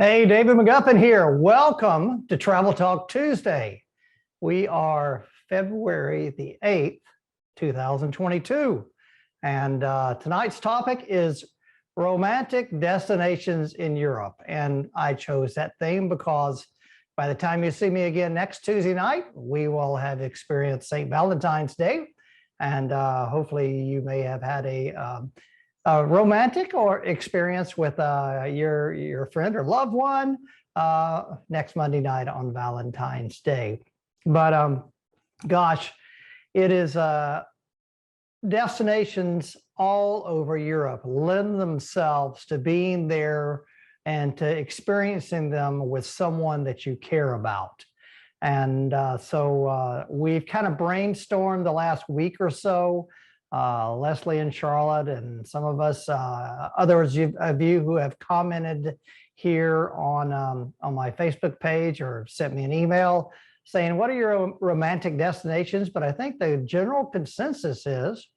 Hey, David McGuffin here. Welcome to Travel Talk Tuesday. We are February the 8th, 2022. And tonight's topic is romantic destinations in Europe. And I chose that theme because by the time you see me again next Tuesday night, we will have experienced St. Valentine's Day. And hopefully you may have had a romantic or experience with your friend or loved one next Monday night on Valentine's Day. But gosh, it is destinations all over Europe lend themselves to being there and to experiencing them with someone that you care about. And so we've kind of brainstormed the last week or so. Leslie and Charlotte and some of us, others of you who have commented here on my Facebook page or sent me an email saying, what are your romantic destinations? But I think the general consensus is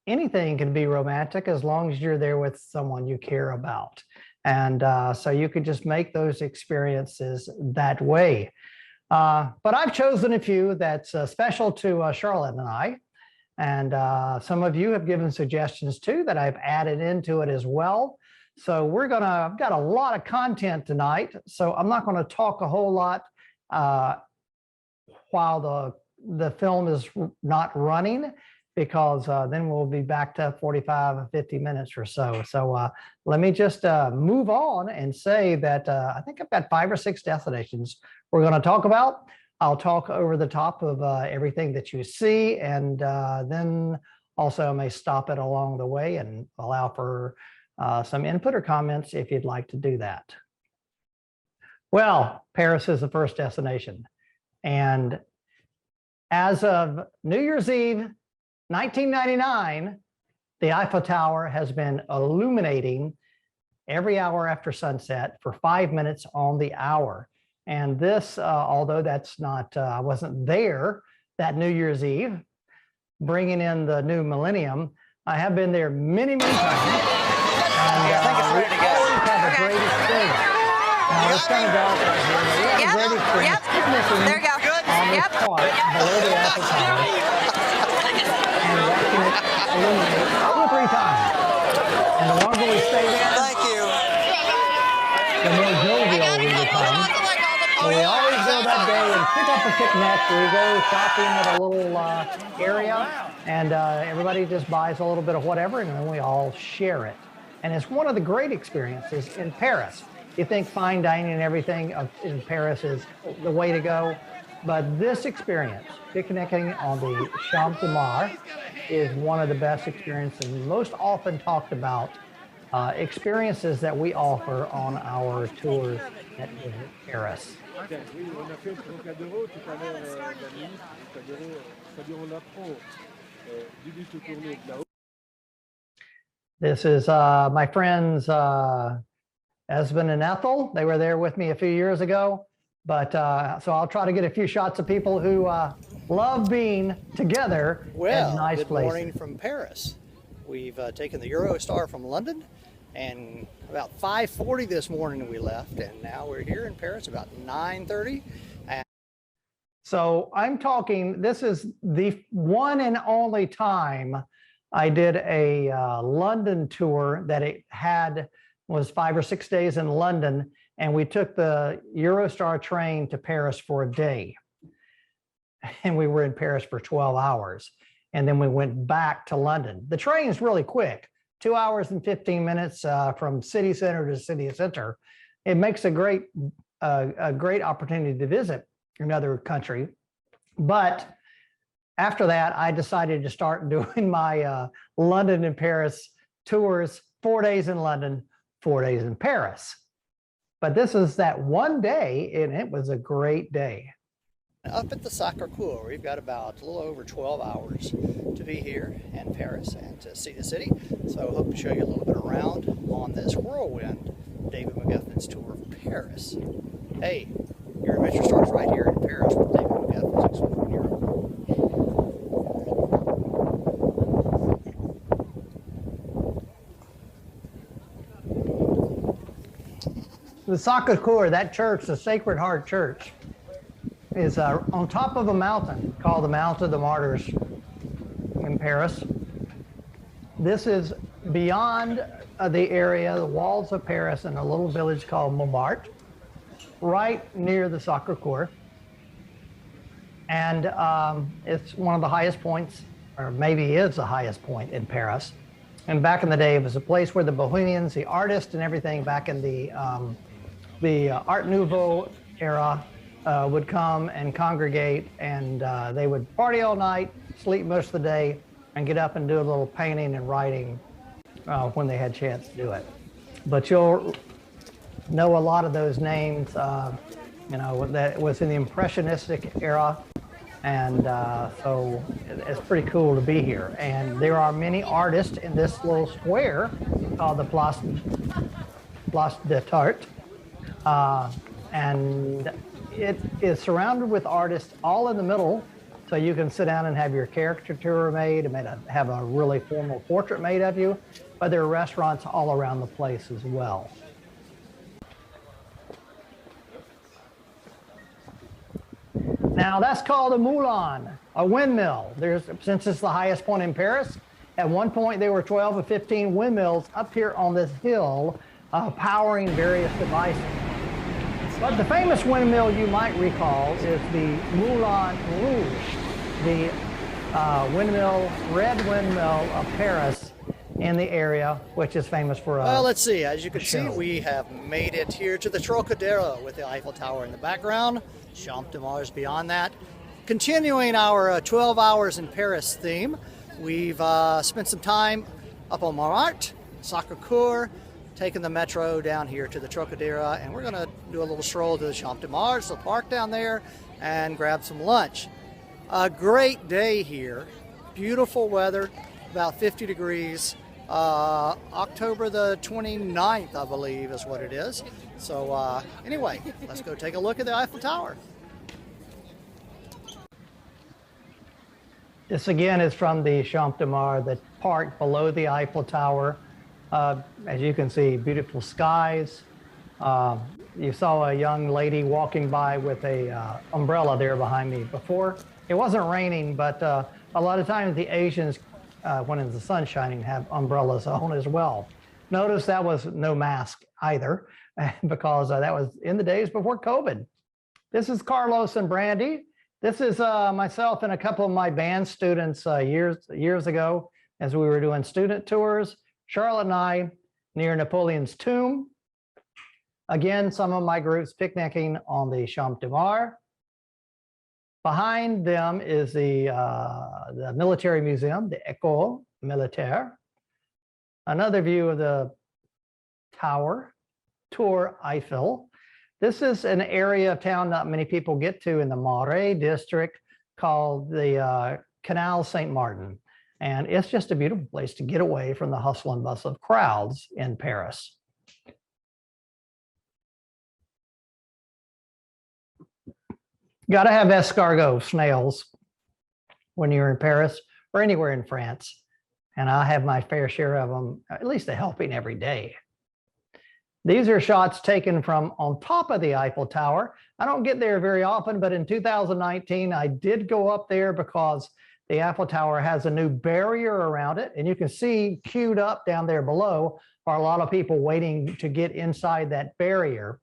anything can be romantic as long as you're there with someone you care about. And so you could just make those experiences that way. But I've chosen a few that's special to Charlotte and I. And some of you have given suggestions too that I've added into it as well. So I've got a lot of content tonight. So I'm not going to talk a whole lot while the film is not running, because then we'll be back to 45 or 50 minutes or so. So let me just move on and say that I think I've got 5 or 6 destinations we're going to talk about. I'll talk over the top of everything that you see, and then also I may stop it along the way and allow for some input or comments if you'd like to do that. Well, Paris is the first destination. And as of New Year's Eve, 1999, the Eiffel Tower has been illuminating every hour after sunset for 5 minutes on the hour. And this, although that's not, I wasn't there that New Year's Eve, bringing in the new millennium, I have been there many, many times. And we always have a great experience. Now it's kind of dark right here, but we have a great experience. There you go. On this part, below the Eiffel Tower. And watching it illuminate 2 or 3 times. And the longer we stay there, the more jovial we become. So we always go that day and pick up a picnic. We go shopping at a little area, and everybody just buys a little bit of whatever, and then we all share it. And it's one of the great experiences in Paris. You think fine dining and everything in Paris is the way to go, but this experience, picnicking on the Champs de Mars, is one of the best experiences and most often talked about experiences that we offer on our tours at Paris. Oui, on a fait le Trocadero tout à l'heure, la ministre Trocadero, Trocadero l'apprend du but tourné de là-haut. This is my friends Esben and Ethel. They were there with me a few years ago, but so I'll try to get a few shots of people who love being together at nice good places. Morning from Paris. We've taken the Eurostar from London, and about 5:40 this morning we left, and now we're here in Paris about 9:30. So I'm talking, this is the one and only time I did a London tour that was 5 or 6 days in London, and we took the Eurostar train to Paris for a day. And we were in Paris for 12 hours. And then we went back to London. The train is really quick, 2 hours and 15 minutes from city center to city center. It makes a great opportunity to visit another country. But after that, I decided to start doing my London and Paris tours, 4 days in London, 4 days in Paris. But this is that one day, and it was a great day. Up at the Sacre, we've got about a little over 12 hours to be here in Paris and to see the city. So I hope to show you a little bit around on this whirlwind David McGuffin's tour of Paris. Hey, your adventure starts right here in Paris with David McGuffin's Exploring Europe. The Sacre Cour, that church, the Sacred Heart Church, is on top of a mountain called the Mount of the Martyrs in Paris. This is beyond the area, the walls of Paris, in a little village called Montmartre, right near the Sacre Cour. And it's one of the highest points, or maybe is the highest point in Paris. And back in the day, it was a place where the Bohemians, the artists and everything back in the Art Nouveau era would come and congregate, and they would party all night, sleep most of the day, and get up and do a little painting and writing when they had a chance to do it. But you'll know a lot of those names, you know, that was in the Impressionistic era. And so it's pretty cool to be here. And there are many artists in this little square called the Place de Tarte. And it is surrounded with artists all in the middle. So you can sit down and have your caricature made and have a really formal portrait made of you. But there are restaurants all around the place as well. Now that's called a Moulin, a windmill. Since it's the highest point in Paris, at one point there were 12 or 15 windmills up here on this hill powering various devices. But the famous windmill you might recall is the Moulin Rouge, the red windmill of Paris in the area, which is famous for well, let's see. As you can see, we have made it here to the Trocadero with the Eiffel Tower in the background. Champ de Mars beyond that. Continuing our 12 hours in Paris theme, we've spent some time up on Montmartre, Sacre Cour, taking the metro down here to the Trocadero, and we're going to do a little stroll to the Champ de Mars, so park down there and grab some lunch. A great day here, beautiful weather, about 50 degrees. October the 29th, I believe, is what it is. So anyway, let's go take a look at the Eiffel Tower. This again is from the Champ de Mars, the park below the Eiffel Tower. As you can see, beautiful skies. You saw a young lady walking by with a umbrella there behind me before. It wasn't raining, but a lot of times the Asians, when the sun's shining, have umbrellas on as well. Notice that was no mask either, because that was in the days before COVID. This is Carlos and Brandy. This is myself and a couple of my band students years ago as we were doing student tours. Charlotte and I near Napoleon's tomb. Again, some of my groups picnicking on the Champ de Mars. Behind them is the military museum, the École Militaire. Another view of the tower, Tour Eiffel. This is an area of town not many people get to in the Marais district called the Canale Saint Martin. And it's just a beautiful place to get away from the hustle and bustle of crowds in Paris. Got to have escargot, snails, when you're in Paris or anywhere in France. And I have my fair share of them, at least a helping every day. These are shots taken from on top of the Eiffel Tower. I don't get there very often, but in 2019, I did go up there because the Eiffel Tower has a new barrier around it. And you can see queued up down there below are a lot of people waiting to get inside that barrier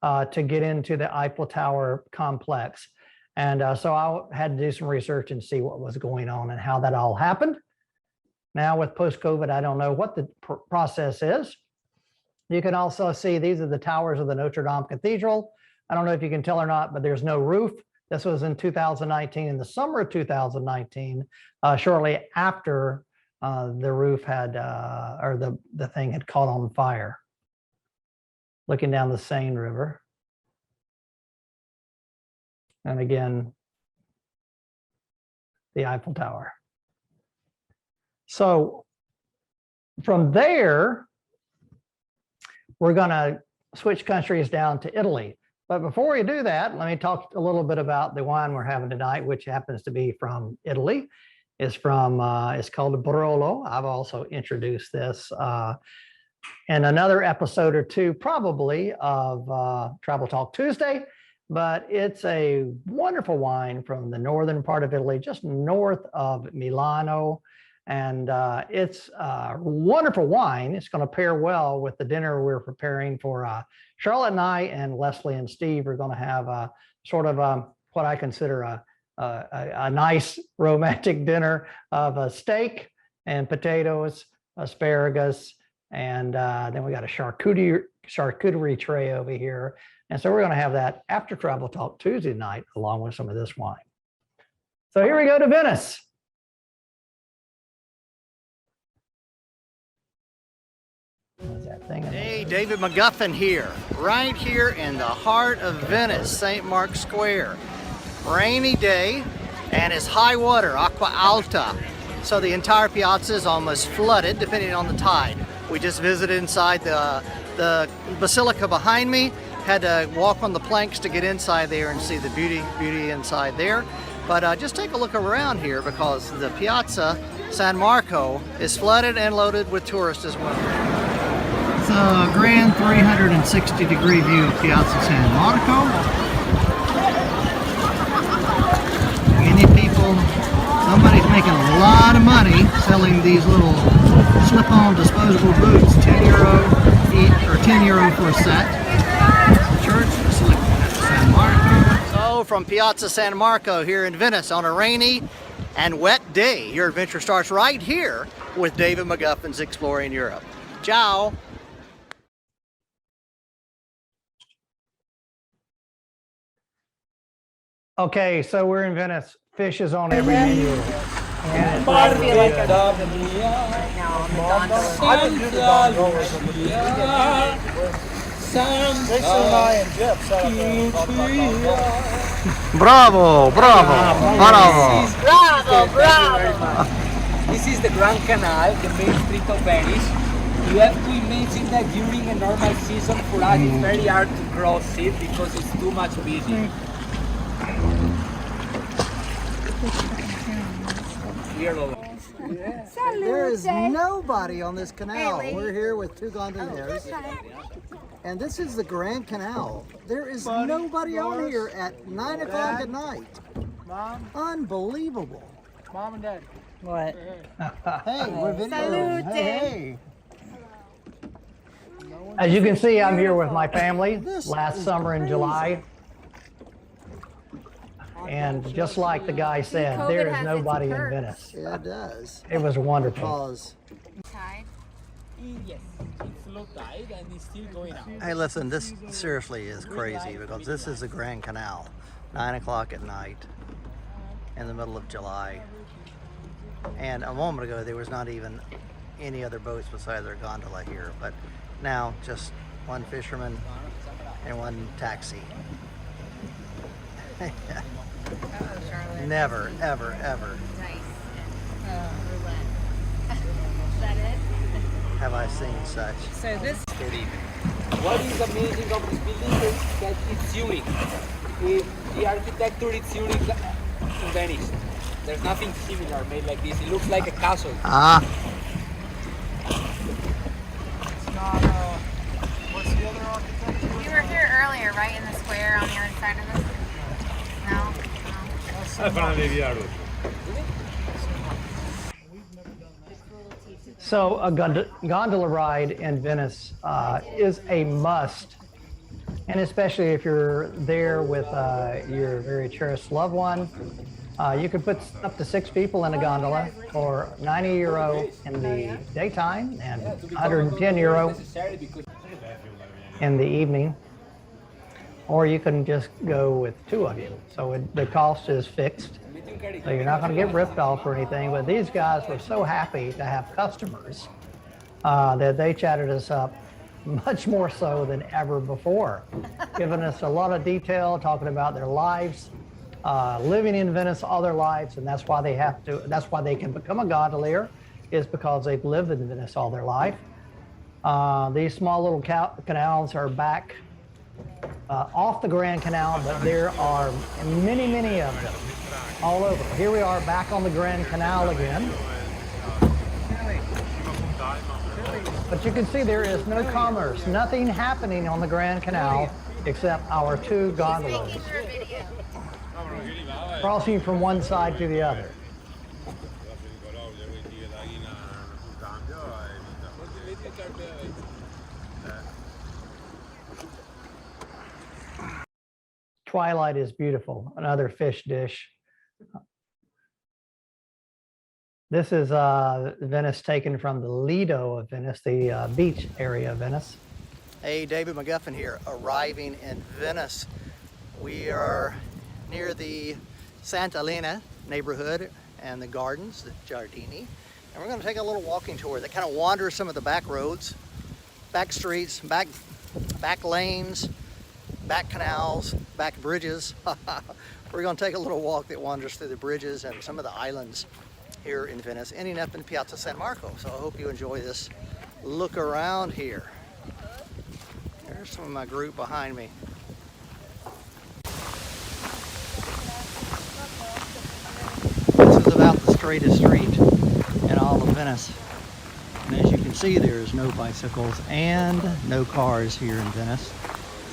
to get into the Eiffel Tower complex. And so I had to do some research and see what was going on and how that all happened. Now with post-COVID, I don't know what the process is. You can also see these are the towers of the Notre Dame Cathedral. I don't know if you can tell or not, but there's no roof. This was in 2019, in the summer of 2019, shortly after the roof had, or the thing had caught on fire. Looking down the Seine River. And again, the Eiffel Tower. So from there, we're going to switch countries down to Italy. But before we do that, let me talk a little bit about the wine we're having tonight, which happens to be from Italy. It's called Barolo. I've also introduced this in another episode or two, probably, of Travel Talk Tuesday. But it's a wonderful wine from the northern part of Italy, just north of Milano. And it's a wonderful wine. It's going to pair well with the dinner we're preparing for Charlotte and I, and Leslie and Steve are going to have a sort of what I consider a nice romantic dinner of a steak and potatoes, asparagus, and then we got a charcuterie tray over here. And so we're going to have that after Travel Talk Tuesday night, along with some of this wine. So here we go to Venice. What's that thing? Hey, David McGuffin here, right here in the heart of Venice, St. Mark's Square. Rainy day, and it's high water, Aqua Alta. So the entire piazza is almost flooded, depending on the tide. We just visited inside the basilica behind me. Had to walk on the planks to get inside there and see the beauty inside there. But just take a look around here, because the Piazza San Marco is flooded and loaded with tourists as well. It's a grand 360-degree view of Piazza San Marco. Many people, somebody's making a lot of money selling these little slip-on disposable boots, €10 each, or €10 for a set. Church San Marco. So from Piazza San Marco here in Venice on a rainy and wet day, your adventure starts right here with David McGuffin's Exploring Europe. Ciao. Okay, so we're in Venice. Fish is on every menu. And I feel like I'm right now on the gondola. I've been to the gondolas on the beginning. and Jeff set up there and talked about gondolas. Bravo, bravo, bravo. Bravo, bravo. This is the Grand Canale, the main street of Venice. You have to imagine that during a normal season for us it's very hard to cross it because it's too much busy. There is nobody on this canal. We're here with two gondoliers. And this is the Grand Canal. There is nobody on here at 9 o'clock at night. Mom, Unbelievable. Mom and Dad. What? Hey, we're videoing. Hey. as you can see, I'm here with my family last summer in July. And just like the guy said, there is nobody in Venice. Yeah, it does. It was wonderful. Because, Tide? Yes, it's low tide and it's still going out. hey, listen, this seriously is crazy, because this is the Grand Canal, 9 o'clock at night in the middle of July. And a moment ago, there was not even any other boats besides their gondola here, but now just one fisherman and one taxi. Never, ever, ever Nice. Roulette. Is that it? have I seen such. So this What is amazing of this building is that it's unique. The architecture is unique in Venice. There's nothing similar made like this. It looks like a castle. Ah, What's the other architecture? you were here earlier, right, in the square on the other side of this? No? So a gondola ride in Venice is a must, and especially if you're there with your very cherished loved one. You can put up to 6 people in a gondola for €90 in the daytime and €110 in the evening. Or you can just go with 2 of you. So the cost is fixed. So you're not going to get ripped off or anything. But these guys were so happy to have customers that they chatted us up much more so than ever before, giving us a lot of detail, talking about their lives, living in Venice all their lives, and that's why they can become a gondolier, is because they've lived in Venice all their life. These small little canals are back off the Grand Canal, but there are many, many of them all over. Here we are back on the Grand Canal again. But you can see there is no commerce, nothing happening on the Grand Canal except our two gondolas crossing from one side to the other. Twilight is beautiful, another fish dish. This is Venice taken from the Lido of Venice, the beach area of Venice. Hey, David McGuffin here, arriving in Venice. We are near the Santa Elena neighborhood and the gardens, the Giardini. And we're going to take a little walking tour that kind of wanders some of the back roads, back streets, back lanes, back canals, back bridges. We're going to take a little walk that wanders through the bridges and some of the islands here in Venice, ending up in Piazza San Marco. So I hope you enjoy this look around here. There's some of my group behind me. This is about the straightest street in all of Venice. And as you can see, there's no bicycles and no cars here in Venice.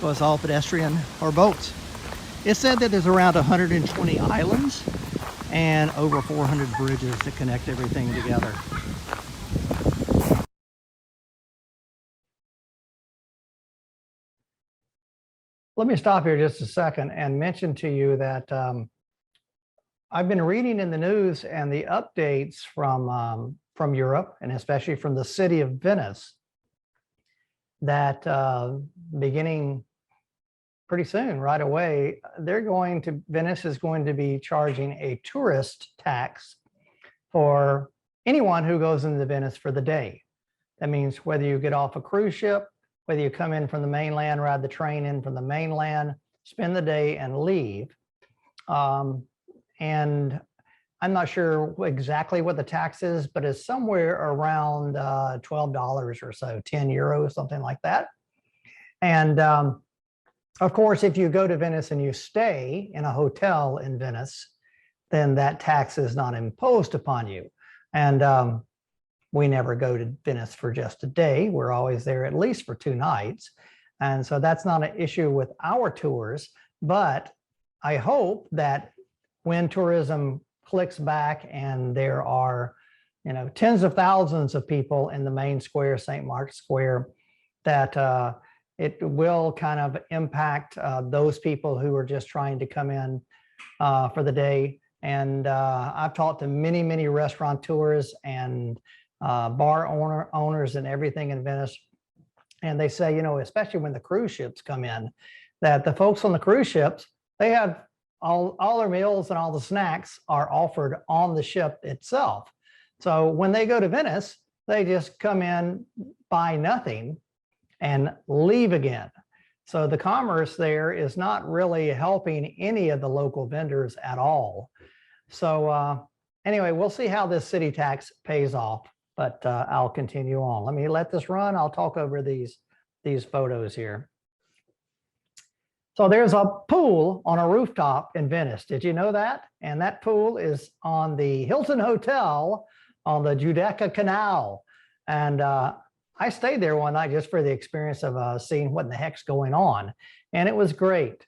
So it's all pedestrian or boats. It's said that there's around 120 islands and over 400 bridges that connect everything together. Let me stop here just a second and mention to you that I've been reading in the news and the updates from Europe, and especially from the city of Venice, that beginning pretty soon, right away, Venice is going to be charging a tourist tax for anyone who goes into Venice for the day. That means whether you get off a cruise ship, whether you come in from the mainland, ride the train in from the mainland, spend the day and leave. And I'm not sure exactly what the tax is, but it's somewhere around $12 or so, 10 euros, something like that. And of course, if you go to Venice and you stay in a hotel in Venice, then that tax is not imposed upon you. And we never go to Venice for just a day. We're always there at least for 2 nights. And so that's not an issue with our tours, but I hope that when tourism clicks back and there are, tens of thousands of people in the main square, St. Mark's Square, that it will kind of impact those people who are just trying to come in for the day. And I've talked to many, many restaurateurs and bar owners and everything in Venice. And they say, especially when the cruise ships come in, that the folks on the cruise ships, they have all their meals and all the snacks are offered on the ship itself. So when they go to Venice, they just come in, buy nothing, and leave again. So the commerce there is not really helping any of the local vendors at all. So anyway, we'll see how this city tax pays off, but I'll continue on. Let this run. I'll talk over these photos here. So there's a pool on a rooftop in Venice. Did you know that? And that pool is on the Hilton Hotel on the Giudecca Canal. And I stayed there one night just for the experience of seeing what in the heck's going on. And it was great.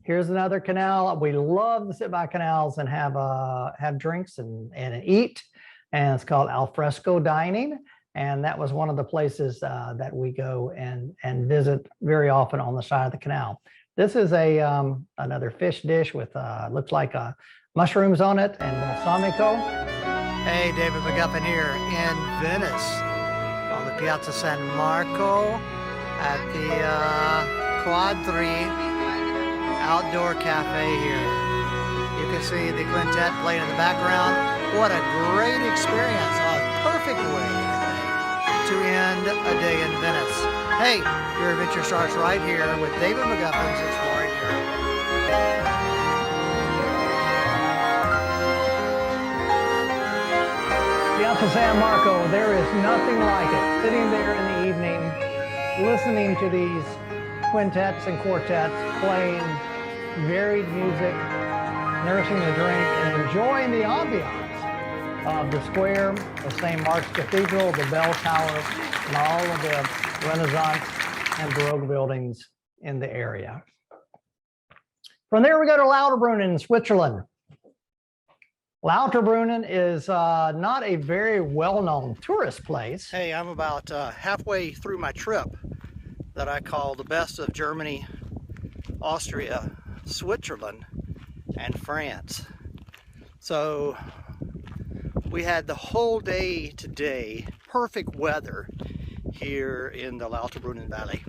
Here's another canal. We love to sit by canals and have drinks and eat. And it's called alfresco dining. And that was one of the places that we go and visit very often on the side of the canal. This is another fish dish with looks like mushrooms on it and balsamico. Hey, David McGuffin here in Venice on the Piazza San Marco at the Quadri outdoor cafe here. You can see the quintet playing in the background. What a great experience. A perfect way, I think, to end a day in Venice. Hey, your adventure starts right here with David McGuffin's Exploring Europe. Piazza San Marco, there is nothing like it. Sitting there in the evening, listening to these quintets and quartets playing varied music, nursing a drink, and enjoying the ambiance. of the square, the St. Mark's Cathedral, the Bell Tower, and all of the Renaissance and Baroque buildings in the area. From there, we go to Lauterbrunnen, Switzerland. Lauterbrunnen is not a very well-known tourist place. Hey, I'm about halfway through my trip that I call the best of Germany, Austria, Switzerland, and France. So we had the whole day today, perfect weather here in the Lauterbrunnen Valley.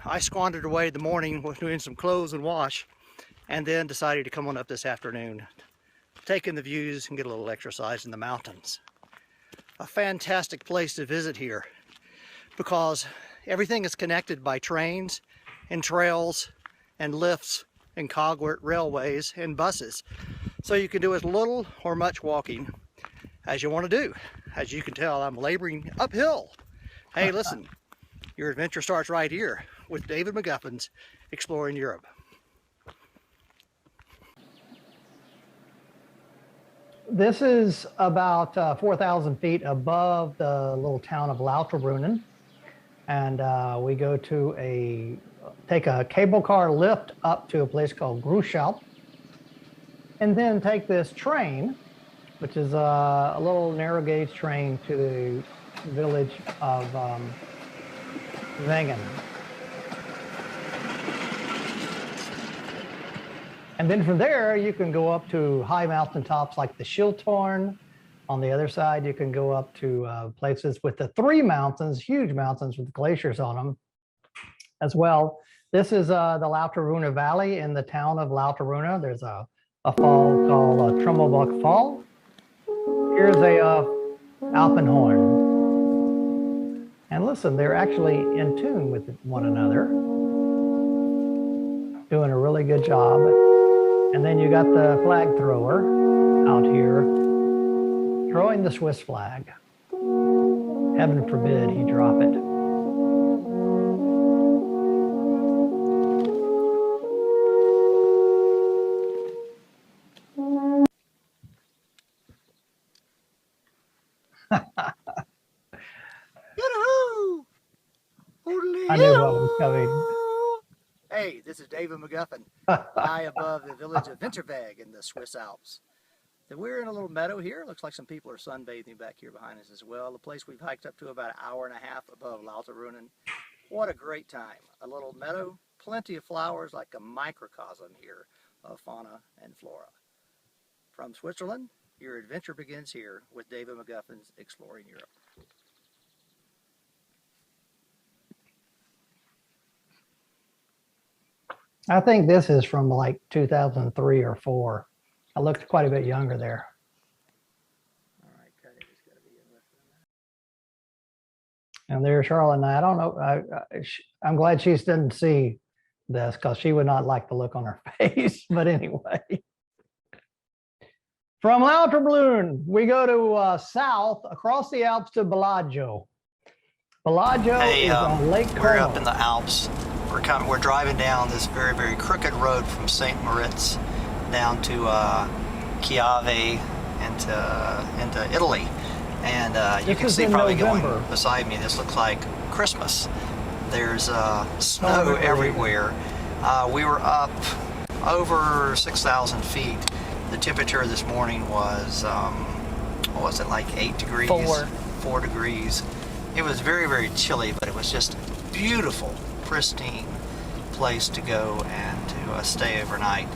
I squandered away the morning with doing some clothes and wash, and then decided to come on up this afternoon, take in the views and get a little exercise in the mountains. A fantastic place to visit here because everything is connected by trains and trails and lifts and cogwart railways and buses. So you can do as little or much walking as you want to do. As you can tell, I'm laboring uphill. Hey, listen, your adventure starts right here with David McGuffin's Exploring Europe. This is about 4,000 feet above the little town of Lauterbrunnen. And we go to take a cable car lift up to a place called Rouge, and then take this train, which is a little narrow gauge train to the village of Wengen. And then from there, you can go up to high mountaintops like the Schilthorn. On the other side, you can go up to places with the 3 mountains, huge mountains with glaciers on them as well. This is the Lauterbrunnen Valley in the town of Lauterbrunnen. There's a fall called Trommelbach Fall. Here's a Alpenhorn. And listen, they're actually in tune with one another, doing a really good job. And then you got the flag thrower out here, throwing the Swiss flag. Heaven forbid he drop it. I knew what was coming. Hey, this is David McGuffin, high above the village of Winterberg in the Swiss Alps. We're in a little meadow here. Looks like some people are sunbathing back here behind us as well. The place we've hiked up to about an hour and a half above Lauterbrunnen. What a great time. A little meadow, plenty of flowers, like a microcosm here of fauna and flora. From Switzerland, your adventure begins here with David McGuffin's Exploring Europe. I think this is from like 2003 or 4. I looked quite a bit younger there. All right, Cuddy, it's got to be in with that. And there's Charlotte and I don't know. I'm glad she didn't see this because she would not like the look on her face. But anyway, from Lauterbrunnen, we go to south across the Alps to Bellagio. Bellagio is on Lake Como. We're up in the Alps. We're driving down this very, very crooked road from St. Moritz down to Chiave into Italy. And you can see probably going beside me, this looks like Christmas. There's snow everywhere. We were up over 6,000 feet. The temperature this morning was, what was it, like 8 degrees? 4 degrees. It was very, very chilly, but it was just beautiful, pristine place to go and to stay overnight.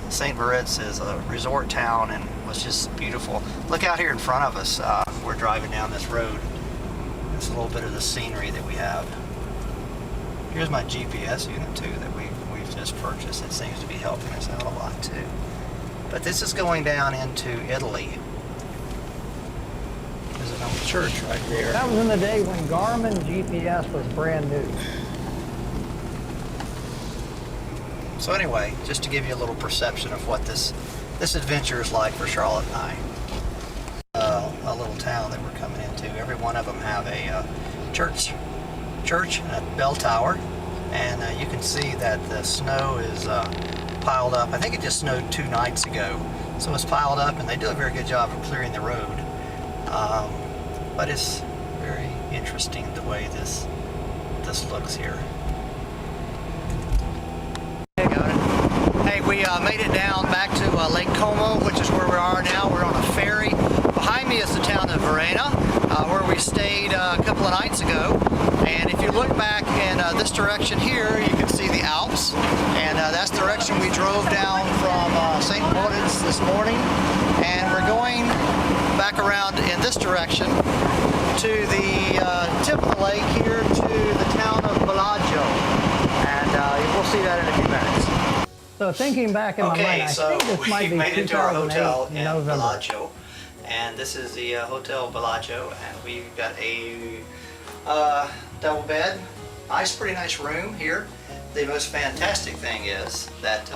St. Moritz is a resort town and was just beautiful. Look out here in front of us. We're driving down this road. It's a little bit of the scenery that we have. Here's my GPS unit too that we've just purchased. It seems to be helping us out a lot too. But this is going down into Italy. There's an old church right there. That was in the day when Garmin GPS was brand new. So anyway, just to give you a little perception of what this adventure is like for Charlotte and I. A little town that we're coming into. Every one of them have a church and a bell tower, and you can see that the snow is piled up. I think it just snowed 2 nights ago, so it's piled up, and they do a very good job of clearing the road. But it's very interesting the way this looks here. Hey, we made it down back to Lake Como, which is where we are now. We're on a ferry. Behind me is the town of Verona, where we stayed a couple of nights ago. And if you look back in this direction here, you can see the Alps. And that's the direction we drove down from St. Moritz this morning. And we're going back around in this direction to the tip of the lake here to the town of Bellagio. And we'll see that in a few minutes. So thinking back in my mind, I think this might be made it to our hotel in November. Bellagio. And this is the Hotel Bellagio, and we've got a double bed. Pretty nice room here. The most fantastic thing is that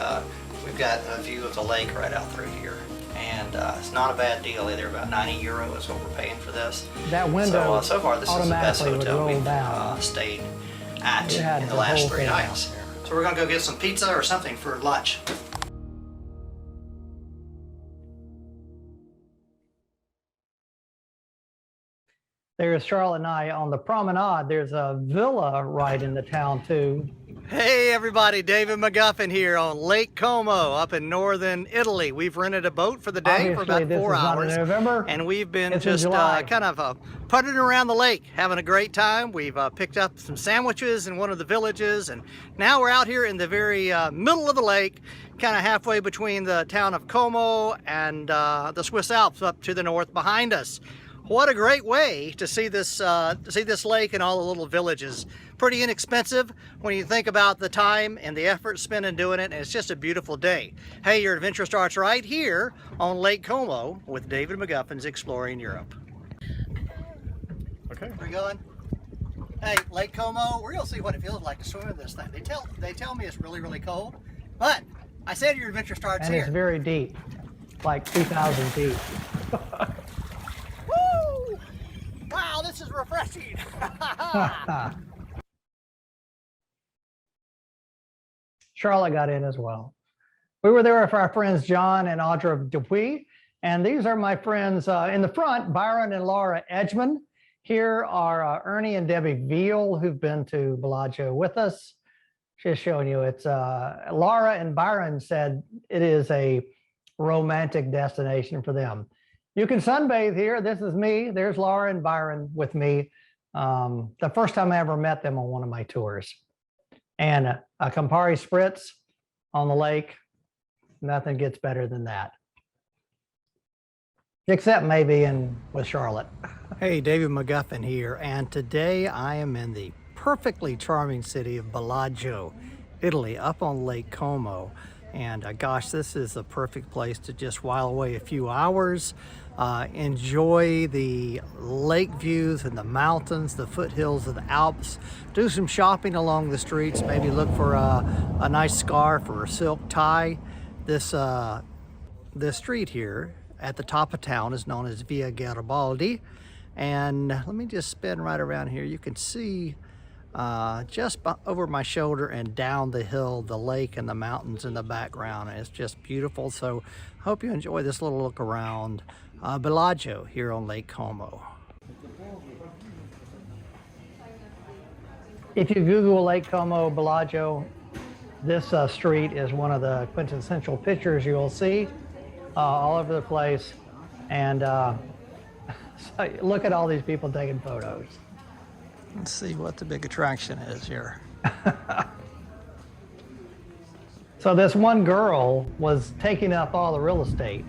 we've got a view of the lake right out through here. And it's not a bad deal either. About €90 is what we're paying for this. That window so far, this is the best automatically would hotel roll we've down. stayed at You had in the the last whole 3 thing nights. So we're gonna go get some pizza or something for lunch. There's Charlotte and I on the promenade. There's a villa right in the town too. Hey everybody, David McGuffin here on Lake Como up in northern Italy. We've rented a boat for the day for about 4 hours. Not in November. And we've been It's in just July. kind of putting around the lake, having a great time. We've picked up some sandwiches in one of the villages, and now we're out here in the very middle of the lake, kind of halfway between the town of Como and the Swiss Alps up to the north behind us. What a great way to see this lake and all the little villages. Pretty inexpensive when you think about the time and the effort spent in doing it, and it's just a beautiful day. Hey, your adventure starts right here on Lake Como with David McGuffin's Exploring Europe. Okay. We're going. Hey, Lake Como, we're gonna see what it feels like to swim in this thing. They tell me it's really, really cold, but I said your adventure starts And here. it's very deep, like 2,000 feet. Woo! Wow, this is refreshing. Charlotte got in as well. We were there with our friends John and Audra Dupuy, and these are my friends in the front, Byron and Laura Edgman. Here are Ernie and Debbie Veal, who've been to Bellagio with us. Just showing you, it's Laura and Byron said it is a romantic destination for them. You can sunbathe here. This is me. There's Laura and Byron with me. The first time I ever met them on one of my tours. And a Campari Spritz on the lake. Nothing gets better than that. Except maybe with Charlotte. Hey, David McGuffin here. And today I am in the perfectly charming city of Bellagio, Italy, up on Lake Como. And gosh, this is the perfect place to just while away a few hours, enjoy the lake views and the mountains, the foothills of the Alps, do some shopping along the streets, maybe look for a nice scarf or a silk tie. This street here at the top of town is known as Via Garibaldi. And let me just spin right around here. You can see just over my shoulder and down the hill, the lake and the mountains in the background. It's just beautiful. So hope you enjoy this little look around Bellagio here on Lake Como. If you Google Lake Como Bellagio, this street is one of the quintessential pictures you'll see all over the place. And so look at all these people taking photos. Let's see what the big attraction is here. So this one girl was taking up all the real estate.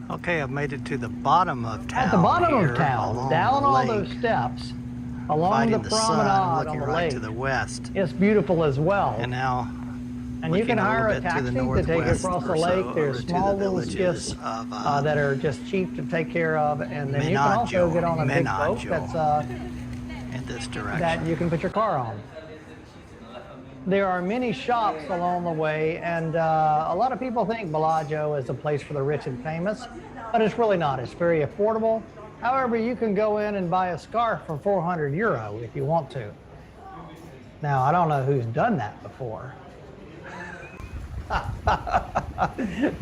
Okay, I've made it to the bottom of town. At the bottom of town, down all those steps, along the promenade on the lake. To the west. It's beautiful as well. And now, you can hire a taxi to take you across the lake. There's small little skiffs that are just cheap to take care of, and then you can also get on a big boat that's in this direction that you can put your car on. There are many shops along the way, and a lot of people think Bellagio is a place for the rich and famous, but it's really not. It's very affordable. However, you can go in and buy a scarf for €400 if you want to. Now, I don't know who's done that before.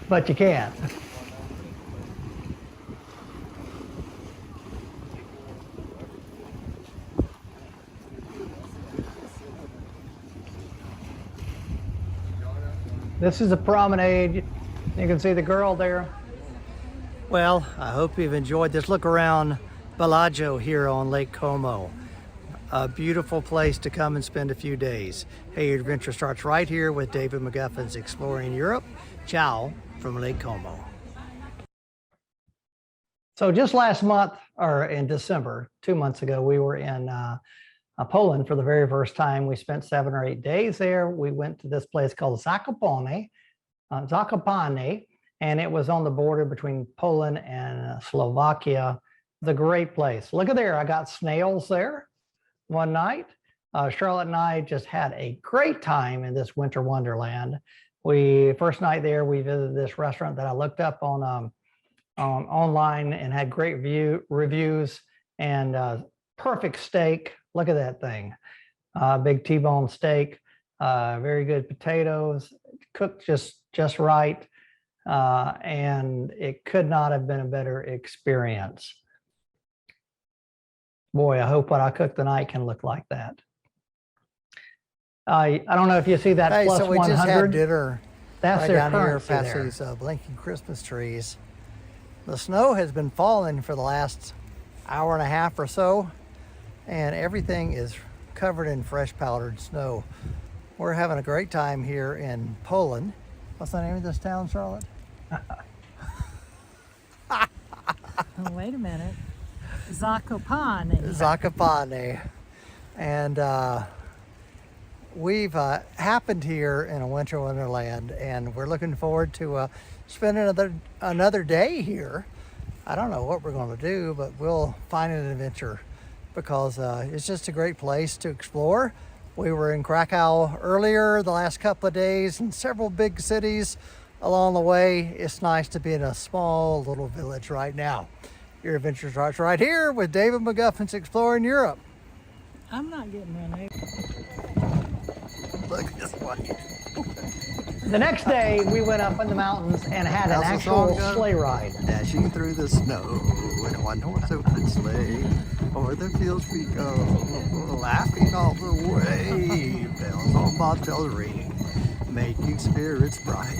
but you can't. This is a promenade. You can see the girl there. Well, I hope you've enjoyed this look around Bellagio here on Lake Como. A beautiful place to come and spend a few days. Hey, your adventure starts right here with David McGuffin's Exploring Europe. Ciao from Lake Como. So just last month, or in December, 2 months ago, we were in Poland for the very first time. We spent 7 or 8 days there. We went to this place called Zakopane, and it was on the border between Poland and Slovakia. It's a great place. Look at there, I got snails there one night. Charlotte and I just had a great time in this winter wonderland. First night there, we visited this restaurant that I looked up on online and had great reviews, and perfect steak. Look at that thing. Big T-bone steak, very good potatoes, cooked just right. And it could not have been a better experience. Boy, I hope what I cook tonight can look like that. I don't know if you see that plus so we 100. just had dinner. That's right their down here currency past there. these blinking Christmas trees. The snow has been falling for the last hour and a half or so, and everything is covered in fresh powdered snow. We're having a great time here in Poland. What's the name of this town, Charlotte? Oh, wait a minute. Zakopane. Zakopane. And we've happened here in a winter wonderland, and we're looking forward to spending another day here. I don't know what we're going to do, but we'll find an adventure because it's just a great place to explore. We were in Krakow earlier the last couple of days, and several big cities along the way. It's nice to be in a small little village right now. Your adventure starts right here with David McGuffin's Exploring Europe. I'm not getting any. Look this way. The next day, we went up in the mountains and had an How's the actual song go? sleigh ride. Dashing through the snow in a one-horse open sleigh, o'er the fields we go, laughing all the way. Bells on bobtails ring, making spirits bright.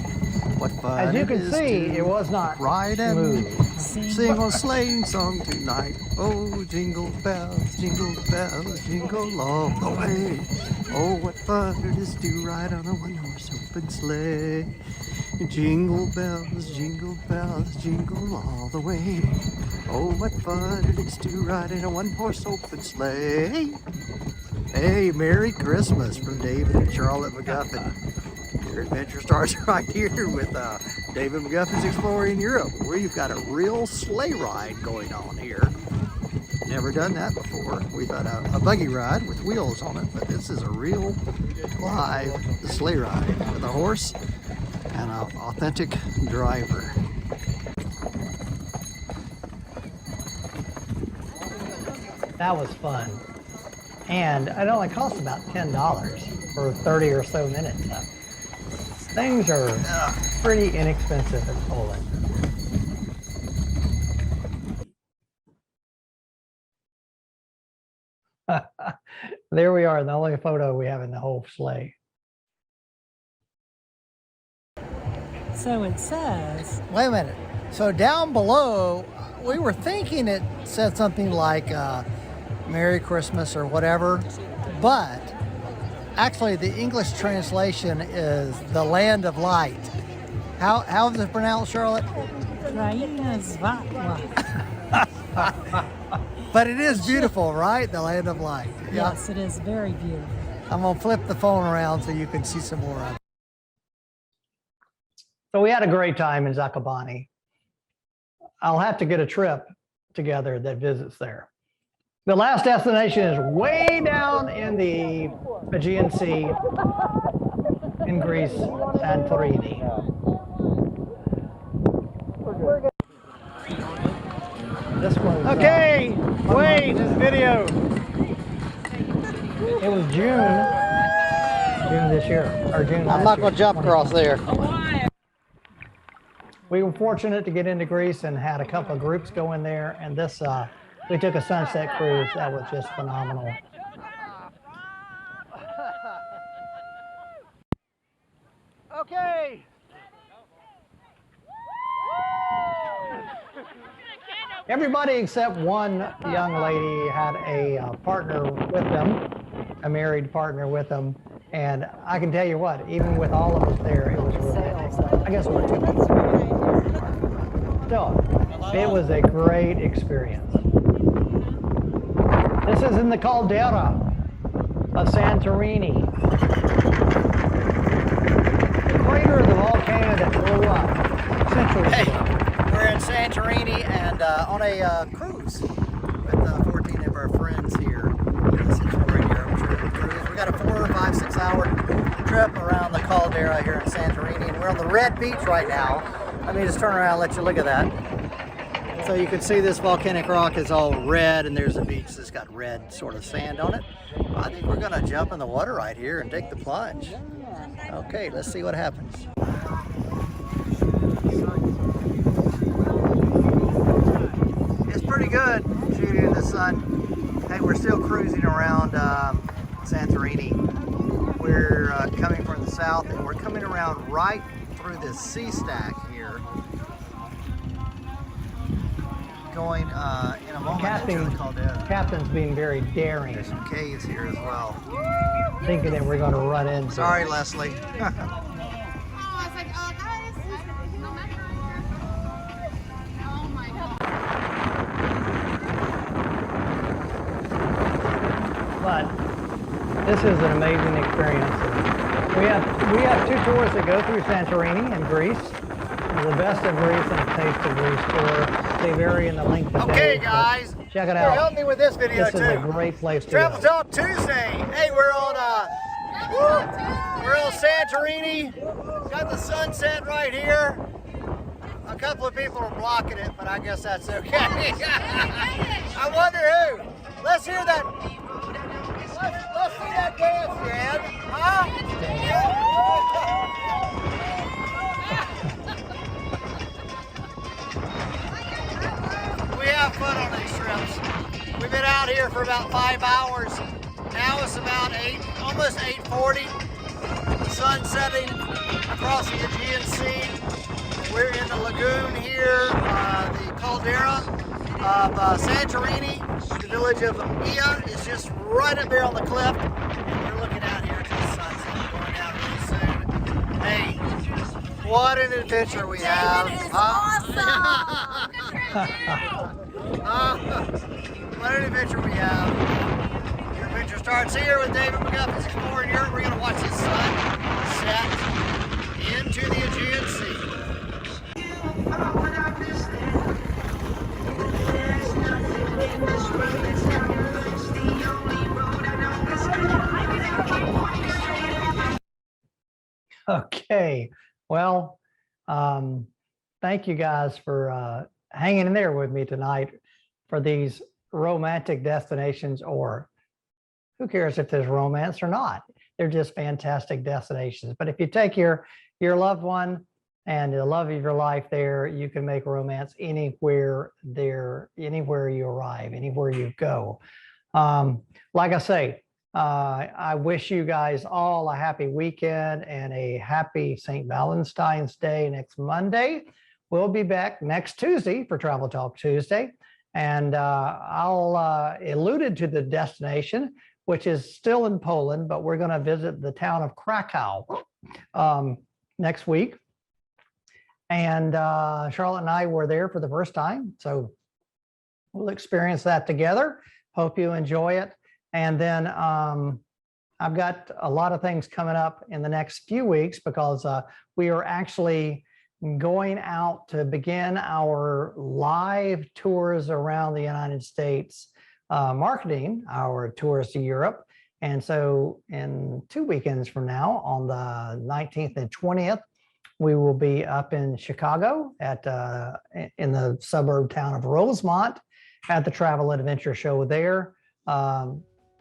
What fun As you it can is see, to it was not ride and smooth. sing a sleighing song tonight. Oh, jingle bells, jingle all the way. Oh, what fun it is to ride on a one-horse open sleigh. Jingle bells, jingle all the way. Oh, what fun it is to ride in a one-horse open sleigh. Hey, Merry Christmas from David and Charlotte McGuffin. Your adventure starts right here with David McGuffin's Exploring Europe, where you've got a real sleigh ride going on here. Never done that before. We've had a buggy ride with wheels on it, but this is a real live sleigh ride with a horse and an authentic driver. That was fun. And it only cost about $10 for 30 or so minutes. Things are pretty inexpensive in Poland. There we are, the only photo we have in the whole sleigh. So it says. Wait a minute. So down below, we were thinking it said something like Merry Christmas or whatever, but actually the English translation is the Land of Light. How is it pronounced, Charlotte? Kraina Zvatwa. But it is beautiful, right? The Land of Light. Yeah. Yes, it is very beautiful. I'm gonna flip the phone around so you can see some more of it. So we had a great time in Zakopane. I'll have to get a trip together that visits there. The last destination is way down in the Aegean Sea in Greece, Santorini. This was Okay, wait, this video. it was June this year, or June last I'm not year, gonna jump across there. we were fortunate to get into Greece and had a couple of groups go in there. And this, we took a sunset cruise that was just phenomenal. Okay. Everybody except one young lady had a partner with them, a married partner with them. And I can tell you what, even with all of us there, it was romantic. I guess we're too. Still, it was a great experience. This is in the caldera of Santorini. The crater of the volcano that blew up centuries ago. We're in Santorini and on a cruise with 14 of our friends here. This is right here. Cruise. We got a 4, 5, 6 hour trip around the caldera here in Santorini, and we're on the red beach right now. Let me just turn around and let you look at that. So you can see this volcanic rock is all red, and there's a beach that's got red sort of sand on it. I think we're gonna jump in the water right here and take the plunge. Okay, let's see what happens. It's pretty good shooting in the sun. Hey, we're still cruising around Santorini. We're coming from the south, and we're coming around right through this sea stack here. Going in a moment into the caldera. Captain's being very daring. There's some caves here as well. Thinking that we're going to run into. Sorry, Leslie. Oh, I was like, oh, guys, no matter. Oh my God. But this is an amazing experience. We have 2 tours that go through Santorini and Greece. The best of Greece and the taste of Greece tour. They vary in the length of Okay, days, guys. check it Here, out. help me with this video This too. is a great place to Travel go. Talk Tuesday. Hey, we're on Santorini. Got the sunset right here. A couple of people are blocking it, but I guess that's okay. I wonder who. Let's hear that. Let's see that dance, Dad. Huh? We have fun on these trips. We've been out here for about 5 hours. Now it's about almost 8:40. Sun setting across the Aegean Sea. We're in the lagoon here, the caldera of Santorini. The village of Ia is just right up there on the cliff. And we're looking out here to the sunset going down really soon. Hey, what an adventure we have. What an adventure we have. Your adventure starts here with David McGuffey's Exploring Europe. We're going to watch the sun set into the Aegean Sea. Okay, well, thank you guys for hanging in there with me tonight for these romantic destinations, or who cares if there's romance or not. They're just fantastic destinations. But if you take your loved one and the love of your life there, you can make romance anywhere there, anywhere you arrive, anywhere you go. Like I say, I wish you guys all a happy weekend and a happy St. Valentine's Day next Monday. We'll be back next Tuesday for Travel Talk Tuesday. And I'll alluded to the destination, which is still in Poland, but we're going to visit the town of Krakow next week. And Charlotte and I were there for the first time. So we'll experience that together. Hope you enjoy it. And then I've got a lot of things coming up in the next few weeks because we are actually going out to begin our live tours around the United States, marketing our tours to Europe. And so in 2 weekends from now, on the 19th and 20th, we will be up in Chicago at in the suburb town of Rosemont at the Travel Adventure Show there,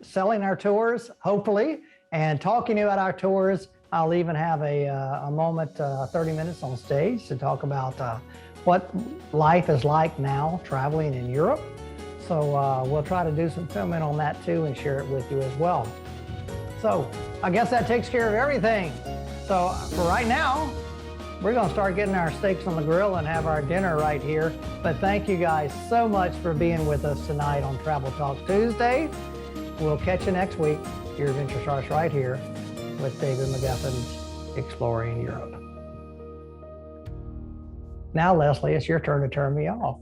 selling our tours, hopefully, and talking about our tours I'll even have a moment, 30 minutes on stage to talk about what life is like now traveling in Europe. So we'll try to do some filming on that too and share it with you as well. So I guess that takes care of everything. So for right now, we're gonna start getting our steaks on the grill and have our dinner right here. But thank you guys so much for being with us tonight on Travel Talk Tuesday. We'll catch you next week. Your adventure starts right here with David McGuffin's Exploring Europe. Now, Leslie, it's your turn to turn me off.